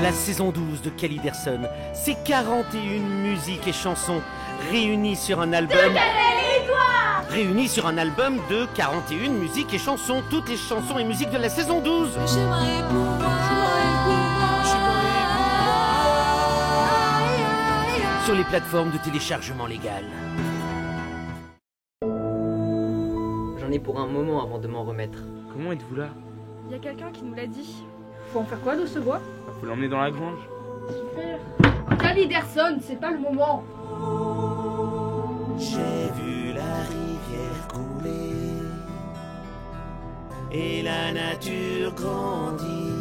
La saison 12 de Kelly Derson, c'est 41 musiques et chansons réunies sur un album... Réunies sur un album de 41 musiques et chansons, toutes les chansons et musiques de la saison 12. Sur les plateformes de téléchargement légal. J'en ai pour un moment avant de m'en remettre. Comment êtes-vous là? Il y a quelqu'un qui nous l'a dit. Faut en faire quoi de ce bois? Faut l'emmener dans la grange. Super. Kelly Derson, c'est pas le moment. J'ai vu la rivière couler et la nature grandir.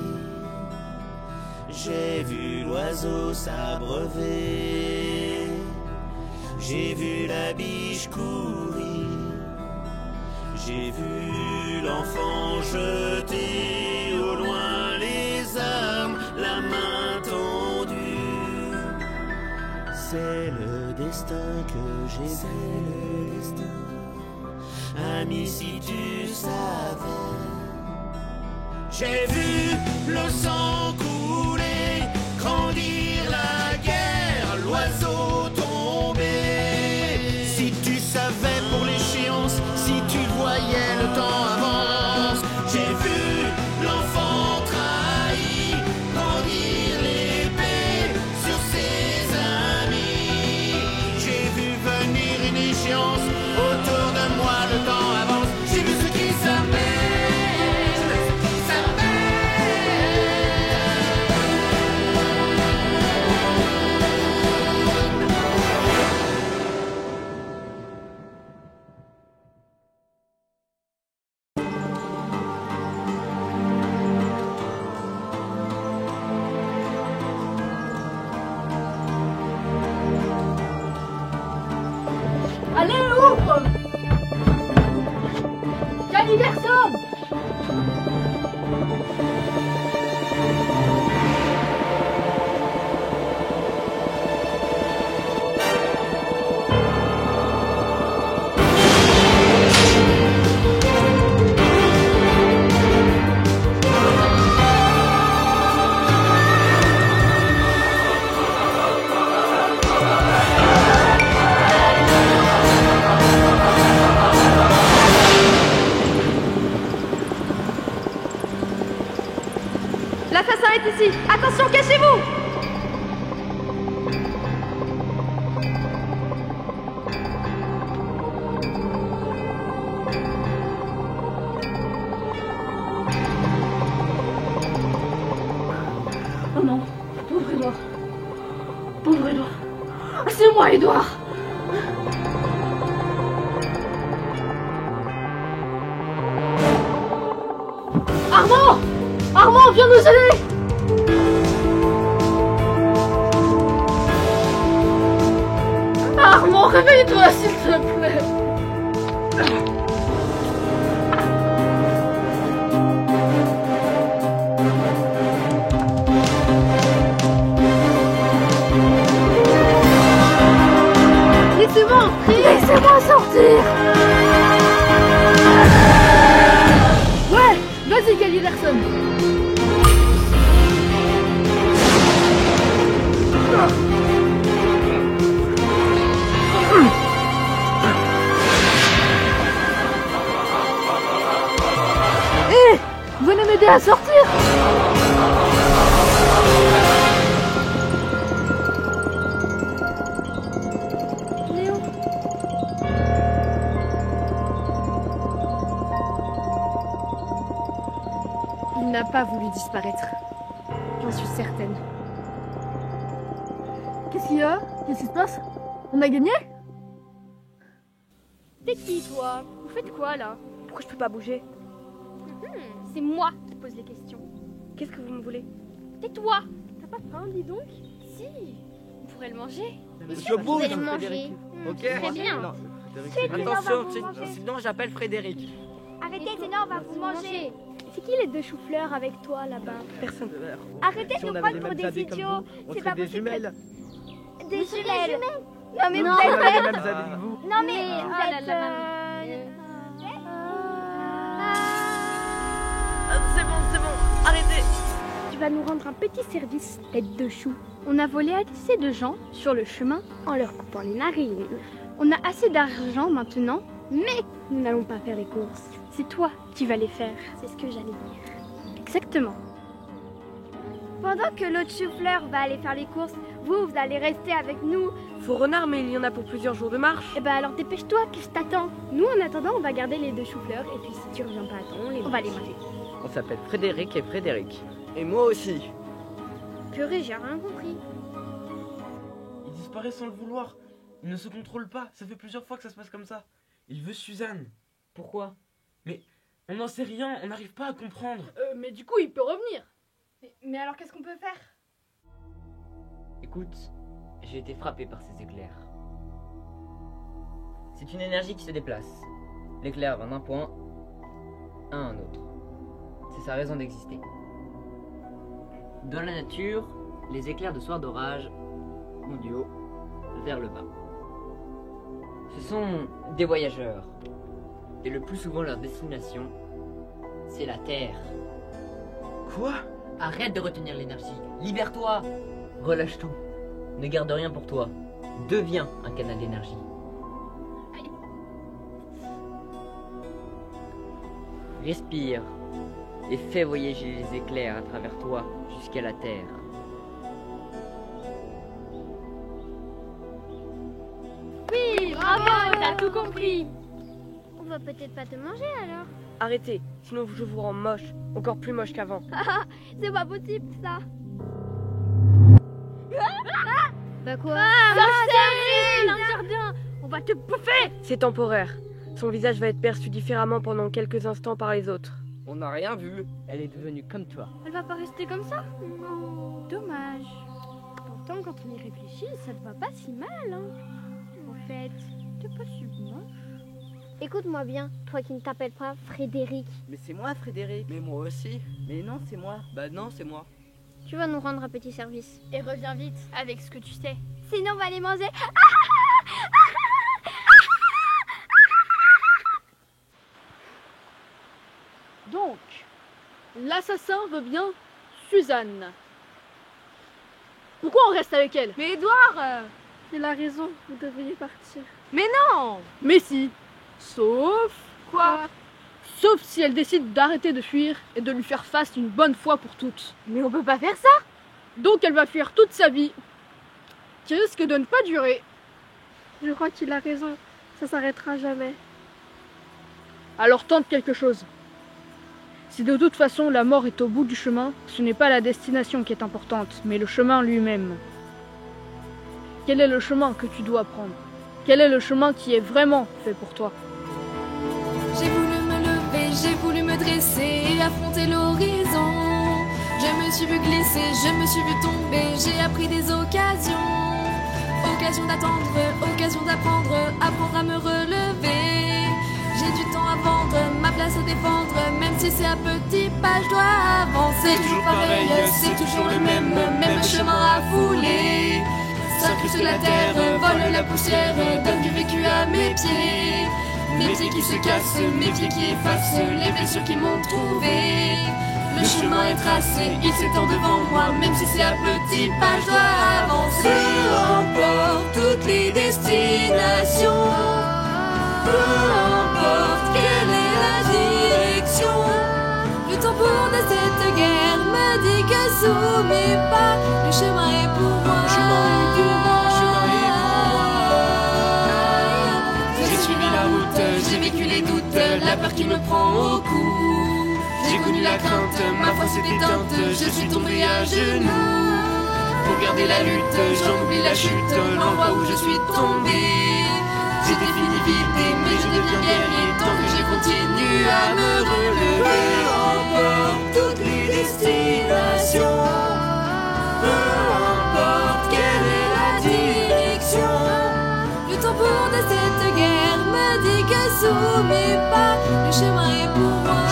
J'ai vu l'oiseau s'abreuver. J'ai vu la biche courir. J'ai vu l'enfant jeter au loin les armes, la main tendue. C'est le destin que j'ai vu. Le destin. Ami, si tu savais. J'ai vu le sang couler, grandir la guerre, l'oiseau tomber. Si tu savais pour l'échéance, si tu voyais le temps avance. J'ai vu l'enfant trahi, grandir l'épée sur ses amis. J'ai vu venir une échéance, autour de moi le temps avance. J'ai vu ceux qui s'appellent. Allez, ouvre! Kelly Derson! L'assassin est ici! Attention, cachez-vous! Oh non, pauvre Edouard. Pauvre Edouard. Ah, c'est moi, Edouard! Armand! Armand, viens nous aider! Armand, réveille-toi, s'il te plaît! Laissez-moi entrer! Laissez-moi sortir! Ouais! Vas-y, Kelly Derson! Hé! Venez m'aider à sortir! Léo? Il n'a pas voulu disparaître. J'en suis certaine. Qu'est-ce qu'il y a? Qu'est-ce qui se passe? On a gagné? T'es qui, toi? Vous faites quoi, là? Pourquoi je peux pas bouger? C'est moi qui pose les questions. Qu'est-ce que vous me voulez? Tais-toi! T'as pas faim, dis donc? Si, on pourrait le manger. Monsieur Vous bouge. allez le manger. Ok. Très bien. Non, Attention, sinon j'appelle Frédéric. Arrêtez, sinon on va vous manger. C'est qui les deux choux-fleurs avec toi, là-bas? Personne. Arrêtez de nous prendre pour des idiots. C'est pas possible. Des jumelles. Non, mais vous êtes... Non, mais vous êtes... C'est bon, arrêtez. Tu vas nous rendre un petit service, tête de chou. On a volé assez de gens sur le chemin en leur coupant les narines. On a assez d'argent maintenant, mais nous n'allons pas faire les courses. C'est toi qui vas les faire. C'est ce que j'allais dire. Exactement. Pendant que l'autre chou-fleur va aller faire les courses, vous allez rester avec nous. Faux renard, mais il y en a pour plusieurs jours de marche. Eh ben alors dépêche-toi, qu'est-ce que t'attends? Nous en attendant, on va garder les deux choux-fleurs et puis si tu reviens pas à temps, on va les manger. On s'appelle Frédéric et Frédéric. Et moi aussi. Purée, j'ai rien compris. Il disparaît sans le vouloir. Il ne se contrôle pas. Ça fait plusieurs fois que ça se passe comme ça. Il veut Suzanne. Pourquoi? Mais on n'en sait rien. On n'arrive pas à comprendre. Mais du coup, il peut revenir. Mais alors, qu'est-ce qu'on peut faire? Écoute, j'ai été frappé par ces éclairs. C'est une énergie qui se déplace. L'éclair va d'un point à un autre. C'est sa raison d'exister. Dans la nature, les éclairs de soir d'orage vont du haut vers le bas. Ce sont des voyageurs. Et le plus souvent leur destination, c'est la Terre. Quoi? Arrête de retenir l'énergie. Libère-toi. Relâche tout. Ne garde rien pour toi. Deviens un canal d'énergie. Respire et fais voyager les éclairs à travers toi jusqu'à la Terre. Oui, bravo, t'as tout compris. On va peut-être pas te manger alors. Arrêtez, sinon je vous rends moche. Encore plus moche qu'avant. C'est pas possible ça. Bah quoi? Sorcière dans le jardin. On va te bouffer. C'est temporaire. Son visage va être perçu différemment pendant quelques instants par les autres. On n'a rien vu. Elle est devenue comme toi. Elle va pas rester comme ça? Non. Dommage. Pourtant, quand on y réfléchit, ça te va pas si mal, hein. En fait, t'es pas si moche. Écoute-moi bien, toi qui ne t'appelles pas Frédéric. Mais c'est moi, Frédéric. Mais moi aussi. Mais non, c'est moi. Bah non, c'est moi. Tu vas nous rendre un petit service. Et reviens vite avec ce que tu sais. Sinon, on va les manger. Donc, l'assassin veut bien Suzanne. Pourquoi on reste avec elle? Mais Edouard Il a raison, vous devriez partir. Mais non. Mais si. Sauf... Quoi? Sauf si elle décide d'arrêter de fuir et de lui faire face une bonne fois pour toutes. Mais on peut pas faire ça. Donc elle va fuir toute sa vie, qui risque de ne pas durer. Je crois qu'il a raison, ça s'arrêtera jamais. Alors tente quelque chose. Si de toute façon la mort est au bout du chemin, ce n'est pas la destination qui est importante, mais le chemin lui-même. Quel est le chemin que tu dois prendre? Quel est le chemin qui est vraiment fait pour toi? J'ai voulu me lever, j'ai voulu me dresser et affronter l'horizon. Je me suis vu glisser, je me suis vu tomber, j'ai appris des occasions. Occasion d'attendre, occasion d'apprendre, apprendre à me relever. J'ai du temps à vendre, ma place à défendre, même si c'est à petits pas, je dois avancer. Toujours pareil, c'est toujours le même chemin à fouler. S'incruste la terre, vole la poussière, donne du vécu à mes pieds. Mes pieds qui se cassent, mes pieds qui effacent les blessures qu'ils m'ont trouvées. Le chemin est tracé, il s'étend devant moi, même si c'est à petits pas, je dois avancer. Peu importe toutes les destinations, peu importe quelle est la direction. Le tambour de cette guerre me dit que sous mes pas, le chemin est pour moi. Le chemin est pour moi. J'ai suivi la route, j'ai vécu les doutes, la peur qui me prend au cou. J'ai connu la crainte, ma foi s'est éteinte, je suis tombé à genoux. Pour garder la lutte, j'en oublie la chute, l'endroit où je suis tombé. J'étais fini vidé, mais je deviens guerrier tant que je continue à me relever. Peu importe toutes les destinations, peu importe quelle est la direction. Le tambour de cette guerre me dit que sous mes pas, le chemin est pour moi.